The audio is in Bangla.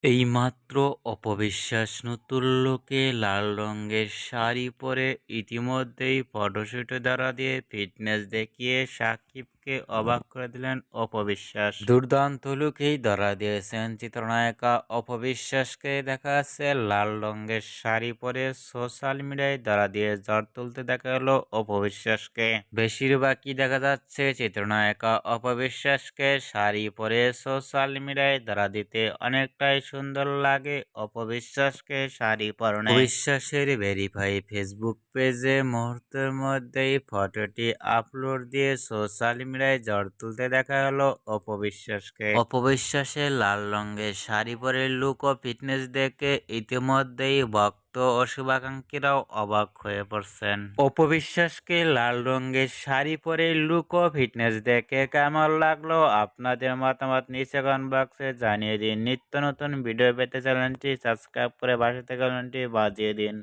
এইমাত্র অপবিশ্বাস নতুন লুকে লাল রঙের শাড়ি পরে ইতিমধ্যেই ফটোশুটে ধরা দিয়ে ফিটনেস দেখিয়ে সাকিবকে অবাক করে দিলেন অপবিশ্বাস। দুর্দান্ত লুকেই ধরা দিয়েছেন চিত্রনায়িকা অপবিশ্বাসকে। দেখা যাচ্ছে লাল রঙের শাড়ি পরে সোশ্যাল মিডিয়ায় ধরা দিয়ে ঝড় তুলতে দেখা গেল অপবিশ্বাসকে। বেশিরভাগই দেখা যাচ্ছে চিত্রনায়িকা অপবিশ্বাসকে শাড়ি পরে সোশ্যাল মিডিয়ায় ধরা দিতে অনেকটাই সুন্দর লাগে। অপবিশ্বাসকে শাড়ি পরনে অপবিশ্বাসের ভেরিফাই ফেসবুক পেজে মুহূর্তের মধ্যেই ফটোটি আপলোড দিয়ে সোশ্যাল মিডিয়ায় ঝড় তুলতে দেখা গেল অপবিশ্বাসকে। অপবিশ্বাসের লাল রঙের শাড়ি পরে লুক ও ফিটনেস দেখে ইতিমধ্যেই ভক্ত ও শুভাকাঙ্ক্ষীরাও অবাক হয়ে পড়ছেন। অপবিশ্বাসকে লাল রঙের শাড়ি পরে লুক ও ফিটনেস দেখে কেমন লাগলো আপনাদের মতামত নিচে কমেন্ট বক্সে জানিয়ে দিন। নিত্য নতুন ভিডিও পেতে চ্যানেলটি সাবস্ক্রাইব করে পাশে থেকে ঘন্টি বাজিয়ে দিন।